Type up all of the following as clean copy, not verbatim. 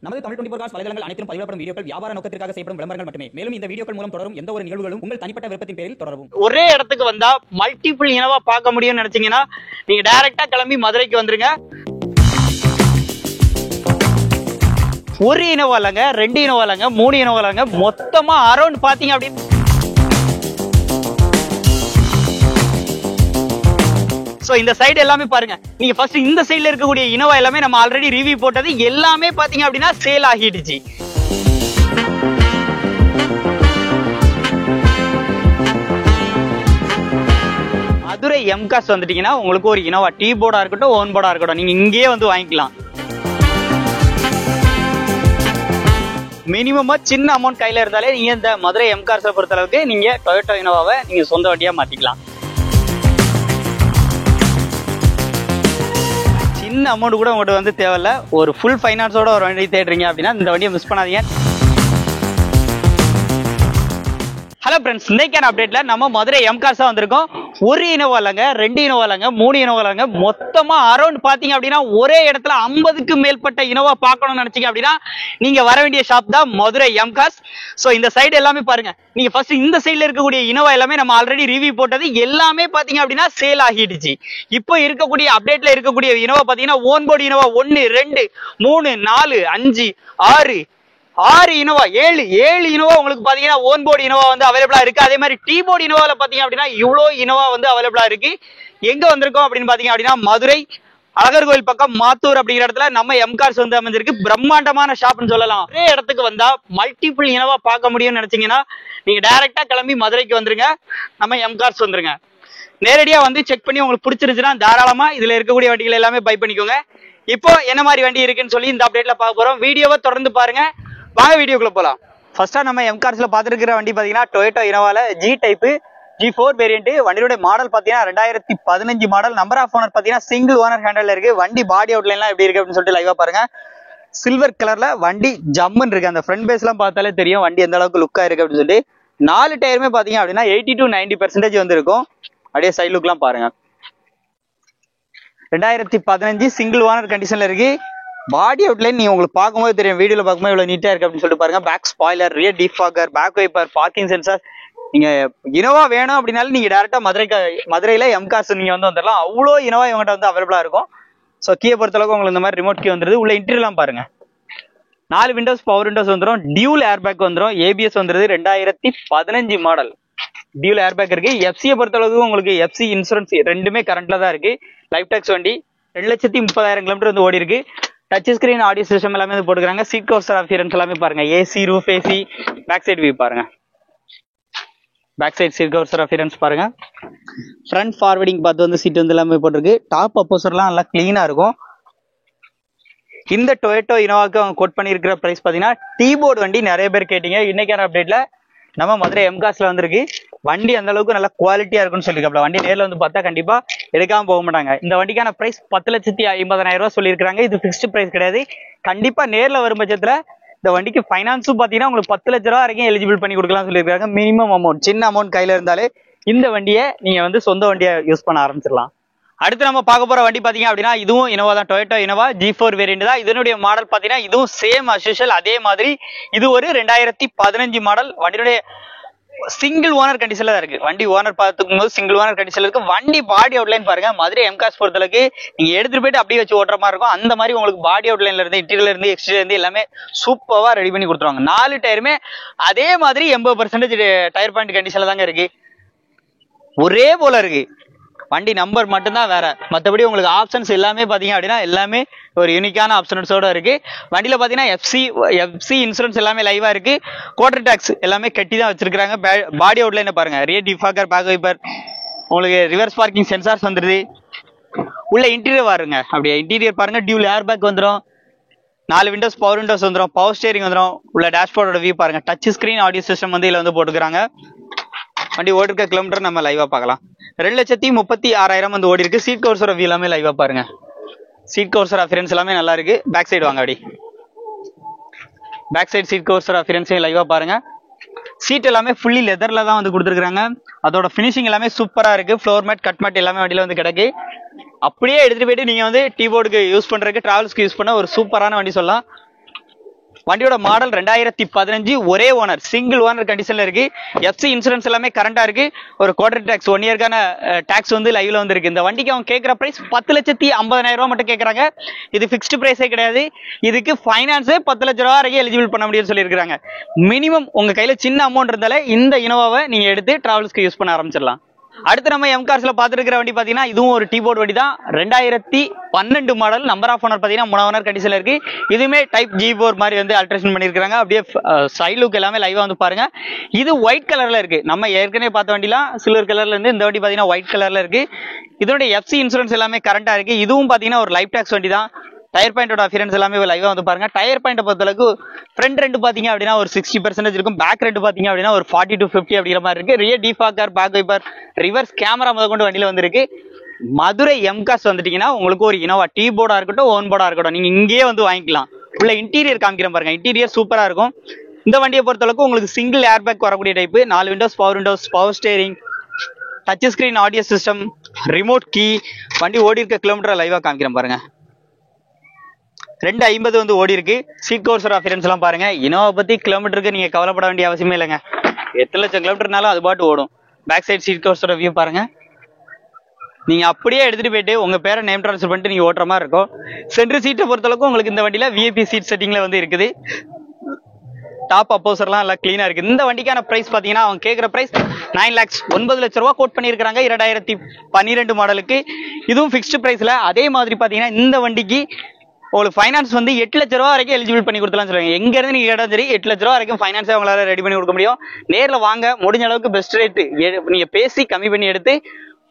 நமது தமிழ் 24 காஸ் வலைதளங்கள் அனைத்தும் பதிவிடப்படும் வீடியோக்கள் வியாபார நோக்கத்திற்காக செய்யப்படும் விளம்பரங்கள் மட்டுமே. மேலும் இந்த வீடியோக்கள் மூலம் தொடரும் எந்த ஒரு நிகழ்வுகளும் உங்கள் தனிப்பட்ட விருப்பத்தின் பேரில் தொடரவும். ஒரே இடத்துக்கு வந்தா மல்டிபிள் இனவா பார்க்க முடியும்னு நினைச்சீங்கன்னா நீங்க டைரக்டா கிளம்பி மதுரைக்கு வந்துருங்க. ஒரு இனவா இல்லைங்க, 2 இனவா இல்லைங்க, 3 இனவா இல்லைங்க, மொத்தமா அரௌண்ட் பாத்தீங்க அப்படின்னு சோ இந்த சைடு எல்லாமே பாருங்க. நீங்க ஃபர்ஸ்ட் இந்த சைடுல இருக்கக்கூடிய இனோவா எல்லாமே நம்ம ஆல்ரெடி ரிவ்யூ போட்டது எல்லாமே பாத்தீங்க அப்படின்னா சேல் ஆகிடுச்சு. மதுரை எம்காஸ் வந்துட்டீங்கன்னா உங்களுக்கு ஒரு இனோவா டீ போர்டா இருக்கட்டும், ஓன் போர்டா இருக்கட்டும், நீங்க இங்கேயே வந்து வாங்கிக்கலாம். மினிமமா சின்ன அமௌண்ட் கையில இருந்தாலே நீங்க இந்த மதுரை எம்கார்ஸை பொறுத்த அளவுக்கு நீங்க டொயோட்டோ இனோவாவை நீங்க சொந்த வண்டியா மாத்திக்கலாம். சின்ன அமௌண்ட் கூட உங்கள்கிட்ட வந்து தேவையில்ல. ஒரு ஃபுல் ஃபைனான்ஸோட ஒரு வண்டி தேடுறீங்க அப்படின்னா இந்த வண்டியை மிஸ் பண்ணாதீங்க. ஹலோ ஃப்ரெண்ட்ஸ், இன்னைக்கான அப்டேட்ல நம்ம மதுரை எம்கார்ஸா வந்திருக்கோம். ஒரு இனோவா இல்லைங்க, 2 இனோவா இல்லைங்க, 3 இனோவா இல்லைங்க, மொத்தமா அரௌண்ட் பாத்தீங்க அப்படின்னா ஒரே இடத்துல 50க்கு மேற்பட்ட இனோவா பார்க்கணும்னு நினைச்சீங்க அப்படின்னா நீங்க வர வேண்டிய ஷாப் தான் மதுரை எம்கார்ஸ். சோ இந்த சைடு எல்லாமே பாருங்க. நீங்க ஃபர்ஸ்ட் இந்த சைடுல இருக்கக்கூடிய இனோவா எல்லாமே நம்ம ஆல்ரெடி ரிவ்யூ போட்டது எல்லாமே பாத்தீங்க அப்படின்னா சேல் ஆகிடுச்சு. இப்போ இருக்கக்கூடிய அப்டேட்ல இருக்கக்கூடிய இனோவா பாத்தீங்கன்னா own board Innova 1 2 3 4 5 6 Innova 7 Innova உங்களுக்கு பாத்தீங்கன்னா ஓன் போர்டு இனோவா வந்து அவைலபிளா இருக்கு. அதே மாதிரி டீ போர்டு இனோவால பாத்தீங்க அப்படின்னா இவ்வளோ இனோவா வந்து அவைலபிளா இருக்கு. எங்க வந்திருக்கோம் அப்படின்னு பாத்தீங்க அப்படின்னா மதுரை அழகர் கோயில் பக்கம் மாத்தூர் அப்படிங்கிற இடத்துல நம்ம எம்கார்ஸ் வந்து அமைஞ்சிருக்கு. பிரம்மாண்டமான ஷாப்னு சொல்லலாம். ஒரே இடத்துக்கு வந்தா மல்டிபிள் இனோவா பார்க்க முடியும்னு நினைச்சீங்கன்னா நீங்க டைரக்டா கிளம்பி மதுரைக்கு வந்துருங்க, நம்ம எம்கார்ஸ் வந்துருங்க. நேரடியா வந்து செக் பண்ணி உங்களுக்கு பிடிச்சிருச்சுன்னா தாராளமா இதுல இருக்கக்கூடிய வண்டிகள் எல்லாமே பை பண்ணிக்கோங்க. இப்போ என்ன மாதிரி வண்டி இருக்குன்னு சொல்லி இந்த அப்டேட்ல பார்க்க போறோம். வீடியோவை தொடர்ந்து பாருங்க. வாங்க வீடியோக்குள்ள போலாம். ஃபர்ஸ்டா நம்ம எம்கார்ஸ்ல பாத்துருக்கிற வண்டி பாத்தீங்கன்னா டொயோட்டோ இனோவால ஜி டைப் G4 வேரியன்ட். வண்டியோட மாடல் பாத்தீங்கன்னா 2015 மாடல். நம்பர் ஆஃப் ஓனர் பாத்தீங்கன்னா சிங்கிள் ஓனர் ஹேண்டல்ல இருக்கு. வண்டி பாடி அவுட்லைன்லாம் எப்படி இருக்கு அப்படின்னு சொல்லிட்டு லைவா பாருங்க. சில்வர் கலர்ல வண்டி ஜம்முன்னு இருக்கு. அந்த ஃப்ரண்ட் பேஸ் எல்லாம் பார்த்தாலே தெரியும் வண்டி எந்த அளவுக்கு லுக்கா இருக்கு அப்படின்னு சொல்லி. 4 டயருமே பாத்தீங்க அப்படின்னா 80 to 90% வந்து இருக்கும். அப்படியே சைட் லுக் எல்லாம் பாருங்க. 2015 சிங்கிள் ஓனர் கண்டிஷன்ல இருக்கு. பாடி அவுட்லைன் நீங்க உங்களுக்கு பார்க்கும்போது தெரியும், வீடியோல பார்க்கும்போது இவ்வளவு நீட்டா இருக்கு அப்படின்னு சொல்லிட்டு பாருங்க. Back spoiler, rear defogger, back wiper, parking sensor. நீங்க இனோவா வேணும் அப்படின்னாலும் நீங்க டைரக்டா மதுரையில எம்கார்ஸ் நீங்க வந்து வந்துடலாம். அவ்வளோ இனோவா இவங்ககிட்ட வந்து அவைலபிளா இருக்கும். ஸோ கீயை பொறுத்தளவுக்கு உங்களுக்கு இந்த மாதிரி ரிமோட் கீ வந்துருது. உள்ள இன்டீரியர்லாம் பாருங்க. 4 விண்டோஸ் பவர் விண்டோஸ் வந்துடும். டியூல் ஏர்பேக் வந்துடும். ஏபிஎஸ் வந்துருது. 2015 மாடல் டியூல் ஏர்பேக் இருக்கு. எஃப்சியை பொறுத்தளவுக்கு உங்களுக்கு எஃப்சி இன்சூரன்ஸ் ரெண்டுமே கரண்ட்ல தான் இருக்கு. லைஃப் டாக்ஸ் வண்டி 2,30,000 கிலோமீட்டர் வந்து ஓடி இருக்கு. டச் ஸ்கிரீன் ஆடியோ சிஸ்டம் எல்லாமே வந்து போட்டுக்கிறாங்க. சீட் கவர் அப்பியரன்ஸ் எல்லாமே பாருங்க. AC, roof AC, back side view பாருங்க. Back side seat cover appearance பாருங்க. ஃப்ரண்ட் ஃபார்வர்டிங் பார்த்து வந்து சீட் வந்து எல்லாமே போட்டிருக்கு. டாப் அப்போசர்லாம் நல்லா கிளீனா இருக்கும். இந்த டொயோட்டோ இனோவாக்கு அவங்க கோட் பண்ணியிருக்கிற பிரைஸ் பாத்தீங்கன்னா டீ போர்டு வண்டி நிறைய பேர் கேட்டீங்க. இன்னைக்கான அப்டேட்ல நம்ம மதுரை எம்கார்ஸ்ல வந்திருக்கு. வண்டி அந்த அளவுக்கு நல்ல குவாலிட்டியா இருக்குன்னு சொல்லியிருக்காப்ல. வண்டி நேரில் வந்து பார்த்தா கண்டிப்பா எடுக்காம போக மாட்டாங்க. இந்த வண்டிக்கான பிரைஸ் 10,50,000 ரூபாய் சொல்லியிருக்காங்க. இது பிக்ஸ்டு பிரைஸ் கிடையாது. கண்டிப்பா நேரில் வரும் பட்சத்துல இந்த வண்டிக்கு ஃபைனான்ஸும் பாத்தீங்கன்னா உங்களுக்கு 10 லட்ச ரூபா வரைக்கும் எலிஜிபிள் பண்ணி கொடுக்கலாம் சொல்லியிருக்காங்க. மினிமம் அமௌண்ட், சின்ன அமௌண்ட் கையில இருந்தாலே இந்த வண்டியை நீங்க வந்து சொந்த வண்டியை யூஸ் பண்ண ஆரம்பிச்சிடலாம். அடுத்து நம்ம பார்க்க போற வண்டி பாத்தீங்க அப்படின்னா இதுவும் இனோவா தான். டொயோட்டோ இனோவா G4 வேரியன்ட் தான். இதனுடைய மாடல் பாத்தீங்கன்னா இதுவும் சேம் அஸ் யூசுவல் அதே மாதிரி. இது ஒரு 2015 மாடல். வண்டியுடைய சிங்கிள் ஓனர் கண்டிஷன்ல தான் இருக்கு. வண்டி ஓனர் பார்த்துக்கும் போது சிங்கிள் ஓனர் கண்டிஷன்ல இருக்கு. வண்டி பாடி அவுட்லைன் பாருங்க. மதுரை எம்கார்ஸ் பொறுத்தளவுக்கு நீங்க எடுத்துட்டு போயிட்டு அப்படியே வச்சு ஓட்டுற மாதிரி இருக்கும். அந்த மாதிரி உங்களுக்கு பாடி அவுட்லைன்ல இருந்து இன்டீரியர்ல இருந்து எக்ஸ்டீரியர் இருந்து எல்லாமே சூப்பரா ரெடி பண்ணி கொடுத்துருவாங்க. 4 டயருமே அதே மாதிரி 80% டயர் பாயிண்ட் கண்டிஷன்ல தாங்க இருக்கு. ஒரே போல இருக்கு. வண்டி நம்பர் மட்டும்தான் வேற. மற்றபடி உங்களுக்கு ஆப்ஷன்ஸ் எல்லாமே பாத்தீங்க அப்படின்னா எல்லாமே ஒரு யூனிக்கான ஆப்ஷன்ஸோட இருக்கு. வண்டியில பாத்தீங்கன்னா எஃப்சி இன்சூரன்ஸ் எல்லாமே லைவா இருக்கு. குவார்டர் டாக்ஸ் எல்லாமே கட்டி தான் வச்சிருக்காங்க. பாடி அவுட்லைன் பாருங்க. ரியர் டிஃபாகர், பேக் வைப்பர், உங்களுக்கு ரிவர்ஸ் பார்க்கிங் சென்சார்ஸ் வந்துருது. உள்ள இன்டீரியர் பாருங்க. அப்படியே இன்டீரியர் பாருங்க. டியூல் ஏர்பேக் வந்துடும். 4 விண்டோஸ் பவர் விண்டோஸ் வந்துடும். பவர் ஸ்டேரிங் வந்துடும். உள்ள டேஷ்போர்டோட வியூ பாருங்க. டச் ஸ்கிரீன் ஆடியோ சிஸ்டம் வந்து இதுல வந்து போட்டுக்கிறாங்க. வண்டி ஓடிருக்க கிலோமீட்டர் நம்ம லைவா பார்க்கலாம். 2,36,000 வந்து ஓடி இருக்கு. சீட் கவர்ஸோட வியூ எல்லாமே லைவா பாருங்க. சீட் கவர்ஸோட அப்பியரன்ஸ் எல்லாமே நல்லா இருக்கு. பேக் சைடு வாங்க. அப்படி பேக் சைடு சீட் கவர்ஸோட அப்பியரன்ஸ் லைவா பாருங்க. சீட் எல்லாமே ஃபுல்லி லெதர்ல தான் வந்து கொடுத்துருக்காங்க. அதோட பினிஷிங் எல்லாமே சூப்பரா இருக்கு. ஃப்ளோர் மேட், கட் மேட் எல்லாமே வண்டியில வந்து கிடக்கு. அப்படியே எடுத்துட்டு போயிட்டு நீங்க வந்து டீ போர்டுக்கு யூஸ் பண்றதுக்கு, டிராவல்ஸ்க்கு யூஸ் பண்ண ஒரு சூப்பரான வண்டி சொல்லலாம். வண்டியோட மாடல் 2015, ஒரே ஓனர், சிங்கிள் ஓனர் கண்டிஷன்ல இருக்கு. எஃப்சி இன்சூரன்ஸ் எல்லாமே கரண்டா இருக்கு. ஒரு குவார்டர் டாக்ஸ் 1 இயர்க்கான டாக்ஸ் வந்து லைவ்ல வந்து இருக்கு. இந்த வண்டிக்கு அவங்க கேட்கிற பிரைஸ் 10,50,000 ரூபாய் மட்டும் கேட்கறாங்க. இது பிக்ஸ்டு பிரைஸே கிடையாது. இதுக்கு ஃபைனான்ஸ் 10 லட்சம் ரூபாய் வரைக்கும் எலிஜிபிள் பண்ண முடியும்னு சொல்லியிருக்காங்க. மினிமம் உங்க கையில சின்ன அமௌண்ட் இருந்தாலே இந்த இனோவாவை நீங்க எடுத்து டிராவல்ஸ்க்கு யூஸ் பண்ண ஆரம்பிச்சிடலாம். அடுத்து நம்ம எம் கார்ஸ்ல பாத்துட்டு இருக்கிற வண்டி பாத்தீங்கன்னா இதுவும் ஒரு டீ போர்டு வண்டி தான். 2012 மாடல், நம்பர் ஆஃப் ஓனர் பாத்தீங்கன்னா 3 ஓனர் கண்டிஷன்ல இருக்கு. இதுமே டைப் G4 மாதிரி வந்து ஆல்ட்ரேஷன் பண்ணிருக்காங்க. அப்படியே சைடு லுக் எல்லாமே லைவா வந்து பாருங்க. இது ஒயிட் கலர்ல இருக்கு. நம்ம ஏற்கனவே பார்த்த வண்டிலாம் சில்வர் கலர்ல இருந்து இந்த வண்டி பாத்தீங்கன்னா ஒயிட் கலர்ல இருக்கு. இதோட எஃப்சி இன்சூரன்ஸ் எல்லாமே கரண்டா இருக்கு. இதுவும் பாத்தீங்கன்னா ஒரு லைஃப் டாக்ஸ் வண்டி தான். டயர் பாயிண்டோட அஃபியரன்ஸ் எல்லாமே லைவா வந்து பாருங்க. டயர் பாயிண்ட் பொறுத்தளவுக்கு ஃப்ரண்ட் ரெண்டு பாத்தீங்க அப்படின்னா ஒரு 60% இருக்கும். பேக் ரெண்டு பாத்தீங்க அப்படின்னா ஒரு 40 to 50 அப்படிங்கிற மாதிரி இருக்கு. Rear defogger, back wiper, reverse camera முத கொண்டு வண்டியில வந்திருக்கு. மதுரை எம் கார்ஸ் வந்துட்டீங்கன்னா உங்களுக்கு ஒரு இனோவா டீ போர்டா இருக்கட்டும், ஓன் போர்டா இருக்கட்டும், நீங்க இங்கேயே வந்து வாங்கிக்கலாம். உள்ள இன்டீரியர் காமிக்கிறேன் பாருங்க. இன்டீரியர் சூப்பரா இருக்கும். இந்த வண்டியை பொறுத்தளவுக்கு உங்களுக்கு சிங்கிள் ஏர் பேக் வரக்கூடிய type, 4 windows, power steering, touch screen audio system, remote key. வண்டி ஓடி இருக்க கிலோமீட்டர் லைவா காமிக்கிறேன் பாருங்க. 250 வந்து ஓடி இருக்கு. சீட் கவர்ஸ் அஃபியரன்ஸ் எல்லாம் பாருங்க. இனோவா பத்தி கிலோமீட்டருக்கு நீங்க கவலைப்பட வேண்டிய அவசியமே இல்லைங்க. எத்தனை லட்சம் கிலோமீட்டர்னாலும் அது பாட்டு ஓடும். பேக் சைடு சீட் கவர்ஸோட வியூ பாருங்க. நீங்க அப்படியே எடுத்துட்டு போயிட்டு உங்க பேரை நேம் ட்ரான்ஸ்ஃபர் பண்ணிட்டு நீங்க ஓட்டுற மாதிரி இருக்கும். சென்ட்ரல் சீட்டை பொறுத்தளவுக்கு உங்களுக்கு இந்த வண்டியில VIP சீட் செட்டிங்ல வந்து இருக்குது. டாப் அப்போசர்லாம் எல்லாம் கிளீனா இருக்கு. இந்த வண்டிக்கான பிரைஸ் பாத்தீங்கன்னா அவங்க கேட்கிற பிரைஸ் 9 lakhs, 9 லட்சம் ரூபாய் கோட் பண்ணிருக்காங்க 2012 மாடலுக்கு. இதுவும் பிக்ஸ்டு பிரைஸ்ல. அதே மாதிரி பாத்தீங்கன்னா இந்த வண்டிக்கு உங்களுக்கு ஃபைனான்ஸ் வந்து 8 லட்சம் ரூபாய் வரைக்கும் எலிஜிபிள் பண்ணி கொடுத்தலாம் சொல்லுவாங்க. எங்க இருந்து நீங்க கேட்டா சரி 8 லட்சம் ரூபாய் வரைக்கும் ஃபைனான்ஸே உங்களால ரெடி பண்ணி கொடுக்க முடியும். நேர்ல வாங்க, முடிஞ்ச அளவுக்கு பெஸ்ட் ரேட் நீங்க பேசி கம்மி பண்ணி எடுத்து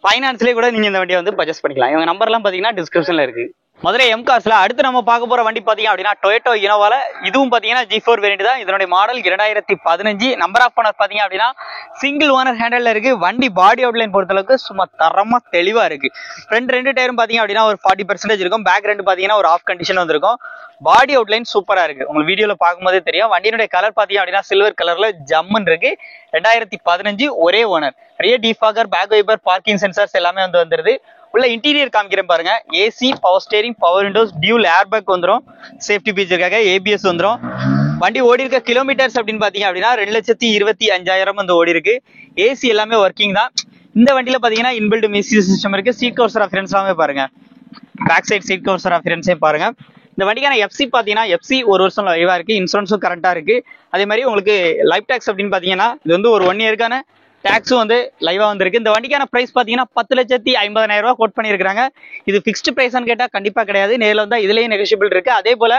ஃபைனான்ஸ்லயே கூட நீங்க இந்த வண்டியை வந்து பர்ச்சேஸ் பண்ணிக்கலாம். இவங்க நம்பர் எல்லாம் பாத்தீங்கன்னா டிஸ்கிரிப்ஷன்ல இருக்கு. மதுரை எம் கார்ஸ்ல அடுத்து நம்ம பார்க்க போற வண்டி பாத்தீங்க அப்படின்னா டொயோட்டோ இனோவால. இதுவும் பாத்தீங்கன்னா G4 வேரியன்ட் தான். இதனுடைய மாடல் 2015. நம்பர் ஆஃப் ஓனர் பாத்தீங்க அப்படின்னா சிங்கிள் ஓனர் ஹேண்டல்ல இருக்கு. வண்டி பாடி அவுட்லைன் பொறுத்தளவுக்கு சும்மா தரமா தெளிவா இருக்கு. ஃப்ரண்ட் ரெண்டு டயரும் பாத்தீங்க அப்படின்னா ஒரு 40% இருக்கும். பேக் ரெண்டு பாத்தீங்கன்னா ஒரு ஆஃப் கண்டிஷன் வந்திருக்கும். பாடி அவுட்லைன் சூப்பரா இருக்கு. உங்களுக்கு வீடியோல பார்க்கும்போதே தெரியும். வண்டியினுடைய கலர் பாத்தீங்க அப்படின்னா சில்வர் கலர்ல ஜம்முன்னு இருக்கு. 2015, ஒரே owner. Rear defogger, back wiper, parking sensors எல்லாமே வந்து வந்துருது. உள்ள இன்டீரியர் காமிக்கிறேன் பாருங்க. AC, power steering, power windows, dual air bag வந்துடும். சேஃப்டி ஃபீச்சருக்காக ABS வந்துடும். வண்டி ஓடி இருக்க கிலோமீட்டர்ஸ் அப்படின்னு பாத்தீங்க அப்படின்னா 2,25,000 வந்து ஓடி இருக்கு. ஏசி எல்லாமே ஒர்க்கிங் தான். இந்த வண்டியில பாத்தீங்கன்னா இன்பில்ட் மியூசிக் சிஸ்டம் இருக்கு. சீட் கவர்ஸ் அஃபியரன்ஸ் எல்லாமே பாருங்க. பேக் சைடு சீட் கவர்ஸ் அஃபியரன்ஸே பாருங்க. இந்த வண்டிக்கான எஃப்சி பாத்தீங்கன்னா எஃப்சி 1 வருஷம் லைவா இருக்கு. இன்சூரன்ஸும் கரெக்டா இருக்கு. அதே மாதிரி உங்களுக்கு லைஃப் டாக்ஸ் அப்படின்னு பாத்தீங்கன்னா இது வந்து ஒரு 1 இயர்க்கான டாக்ஸும் வந்து லைவா வந்திருக்கு. இந்த வண்டிக்கான பிரைஸ் பாத்தீங்கன்னா 10,50,000 ரூபாய் கோட் பண்ணிருக்காங்க. இது பிக்ஸ்டு பிரைஸ்னு கேட்டா கண்டிப்பா கிடையாது. நேரில் வந்தா இதுலயும் நெகோஷியபிள் இருக்கு. அதே போல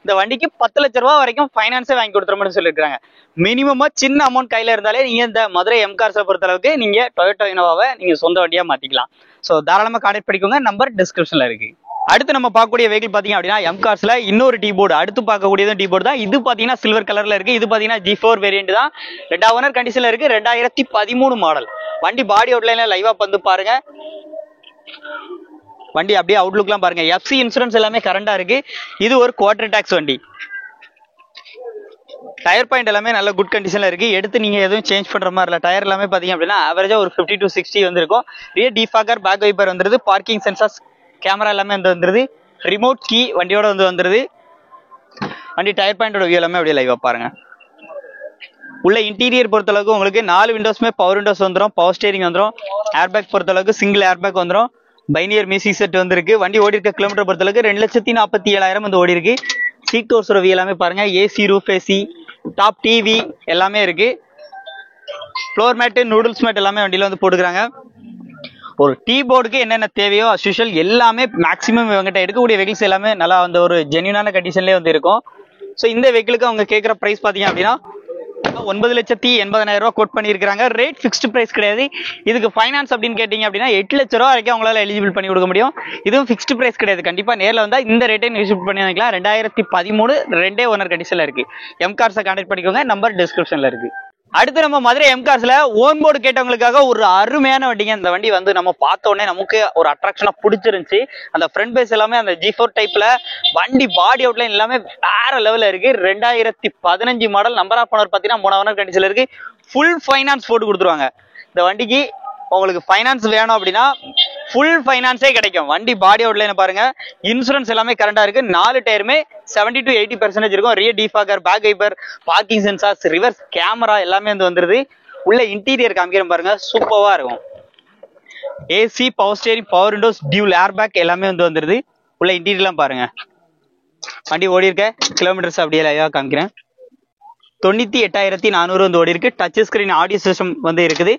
இந்த வண்டிக்கு 10 லட்சம் ரூபாய் வரைக்கும் ஃபைனான்ஸே வாங்கி கொடுத்துருமான்னு சொல்லியிருக்காங்க. மினிமமா சின்ன அமௌண்ட் கையில இருந்தாலே நீங்க இந்த மதுரை எம் கார்ஸை பொறுத்த அளவுக்கு நீங்க டொயோட்டோ இனோவாவை நீங்க சொந்த வண்டியா மாத்திக்கலாம். சோ தாராளமா கான்டாக்ட் பண்ணிக்கோங்க. நம்பர் டிஸ்கிரிப்ஷன்ல இருக்கு. அடுத்து நம்ம பார்க்கக்கூடிய வெஹிக்கிள் பாத்தீங்க அப்படின்னா எம் கார்ஸ்ல இன்னொரு டீ போர்டு. அடுத்து பார்க்கக்கூடியது டீ போர்டு தான். இது பாத்தீங்கன்னா சில்வர் கலர்ல இருக்கு. இது பாத்தீங்கன்னா G4 வேரியன்ட் தான். 2 ஓனர் கண்டிஷன்ல இருக்கு. 2013 மாடல். வண்டி பாடி அவுட்லைன்ல லைவா வந்து பாருங்க. வண்டி அப்படியே அவுட்லுக்லாம் பாருங்க. எஃப்சி இன்சூரன்ஸ் எல்லாமே கரண்டா இருக்கு. இது ஒரு குவார்டர் டாக்ஸ் வண்டி. டயர் பாயிண்ட் எல்லாமே நல்ல குட் கண்டிஷன்ல இருக்கு. எடுத்து நீங்க எதுவும் சேஞ்ச் பண்ற மாதிரி இல்ல. டயர் எல்லாமே பாத்தீங்க அப்படின்னா ஆவரேஜா ஒரு 50 to 60 வந்திருக்கும். ரியர் டிஃபாகர், பேக் வைப்பர் வந்துருது. பார்க்கிங் சென்சார்ஸ், கேமரா எல்லாமே வந்து வந்துருது. ரிமோட் கீ வண்டியோட வந்து வந்துருது. வண்டி டயர் பாயிண்டோட வியூ எல்லாமே அப்படியே லைவா பாருங்க. உள்ள இன்டீரியர் பொறுத்தளவுக்கு உங்களுக்கு 4 விண்டோஸ்மே பவர் விண்டோஸ் வந்துடும். பவர் ஸ்டேரிங் வந்துடும். ஏர் பேக் பொறுத்தளவுக்கு சிங்கிள் ஏர் பேக் வந்துடும். பைனியர் மியூசிக் செட் வந்திருக்கு. வண்டி ஓடி இருக்க கிலோமீட்டர் பொறுத்தளவுக்கு 2,47,000 வந்து ஓடி இருக்கு. சீட் கவர்ஸ் வியூ எல்லாமே பாருங்க. AC, roof AC, top TV எல்லாமே இருக்கு. ஃப்ளோர் மேட், நூடுல்ஸ் மேட் எல்லாமே வண்டியில வந்து போட்டுக்கிறாங்க. ஒரு டீ போர்டுக்கு என்னென்ன தேவையோ அஸ்யூஷுவல் எல்லாமே மேக்ஸிமம் இவங்ககிட்ட எடுக்கக்கூடிய வெஹிக்கிள்ஸ் எல்லாமே நல்லா வந்து ஒரு ஜென்யூனான கண்டிஷன்லேயே வந்து இருக்கும். ஸோ இந்த வெஹிக்கிளுக்கு அவங்க கேட்குற ப்ரைஸ் பார்த்தீங்க அப்படின்னா 9,80,000 ரூபாய் கோட் பண்ணியிருக்காங்க. ரேட் ஃபிக்ஸ்டு பிரைஸ் கிடையாது. இதுக்கு ஃபைனான்ஸ் அப்படின்னு கேட்டீங்க அப்படின்னா 8 லட்ச ரூபா வரைக்கும் அவங்களால எலிஜிபிள் பண்ணி கொடுக்க முடியும். இதுவும் ஃபிக்ஸ்டு பிரைஸ் கிடையாது. கண்டிப்பா நேரில் வந்தா இந்த ரேட்டை நெகோஷியேட் பண்ணி வாங்கிக்கலாம். 2013 2 ஓனர் கண்டிஷன்ல இருக்கு. எம் கார்ஸை கான்டாக்ட் பண்ணிக்கோங்க. நம்பர் டிஸ்கிரிப்ஷன்ல இருக்கு. அடுத்து நம்ம மதுரை எம் கார்ஸ்ல ஓன் போர்டு கேட்டவங்களுக்காக ஒரு அருமையான வண்டிங்க. இந்த வண்டி வந்து நம்ம பார்த்த உடனே நமக்கு ஒரு அட்ராக்ஷனா பிடிச்சிருந்துச்சு. அந்த ஃப்ரண்ட் பேஸ் எல்லாமே அந்த G4 டைப்ல வண்டி பாடி அவுட்லைன் எல்லாமே வேற லெவல்ல இருக்கு. 2015 மாடல். நம்பர் ஆஃப் ஓனர் பாத்தீங்கன்னா 3 ஓனர் கண்டிஷன்ல இருக்கு. ஃபுல் ஃபைனான்ஸ் போட்டு கொடுத்துருவாங்க. இந்த வண்டிக்கு உங்களுக்கு ஃபைனான்ஸ் வேணும் அப்படின்னா ஃபுல் ஃபைனான்ஸே கிடைக்கும். வண்டி பாடி அவுட்லைன் பாருங்க, இன்சூரன்ஸ் எல்லாமே கரண்டா இருக்கு. 4 டயருமே 70 to 80% இருக்கும். Rear defogger, back wiper, parking sensors, reverse camera எல்லாமே வந்து வந்துருது. உள்ள இன்டீரியர் காமிக்கிறேன் பாருங்க, சூப்பரா இருக்கும். AC, power steering, power windows, dual air bag எல்லாமே வந்து வந்துருது. உள்ள இன்டீரியர்லாம் பாருங்க. வண்டி ஓடி இருக்க கிலோமீட்டர்ஸ் அப்படியே லைவா காமிக்கிறேன். 98,400 வந்து ஓடி இருக்கு. டச் ஸ்கிரீன் ஆடியோ சிஸ்டம் வந்து இருக்குது.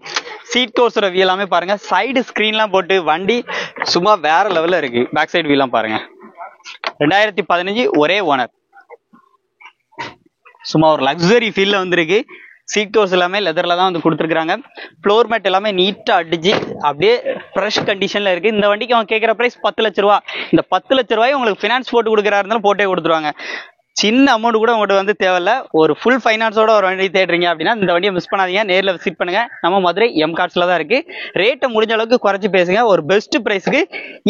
சீட் கவர்ஸோட வியூ எல்லாமே பாருங்க. சைடு ஸ்கிரீன்லாம் போட்டு வண்டி சும்மா வேற லெவல்ல இருக்கு. பேக் சைடு வியூலாம் பாருங்க. 2015 ஒரே ஓனர். சும்மா ஒரு லக்ஸரி ஃபீல்ல வந்துருக்கு. சீட் கவர்ஸ் எல்லாமே லெதர்ல தான் வந்து கொடுத்துருக்காங்க. ஃப்ளோர் மேட் எல்லாமே நீட்டா அடிச்சு அப்படியே ஃப்ரெஷ் கண்டிஷன்ல இருக்கு. இந்த வண்டிக்கு அவங்க கேட்குற பிரைஸ் 10 லட்ச ரூபா. இந்த 10 லட்ச ரூபாய் உங்களுக்கு ஃபினான்ஸ் போட்டு கொடுக்குறா இருந்தாலும் போட்டே கொடுத்துருவாங்க. சின்ன அமௌண்ட் கூட உங்கள்கிட்ட வந்து தேவையில்ல. ஒரு ஃபுல் ஃபைனான்ஸோட ஒரு வண்டி தேடுறீங்க அப்படின்னா இந்த வண்டியை மிஸ் பண்ணாதீங்க. நேரில் விசிட் பண்ணுங்க. நம்ம மதுரை எம்கார்ட்ஸ்ல தான் இருக்கு. ரேட்டை முடிஞ்ச அளவுக்கு குறைச்சி பேசுங்க. ஒரு பெஸ்ட் பிரைஸ்க்கு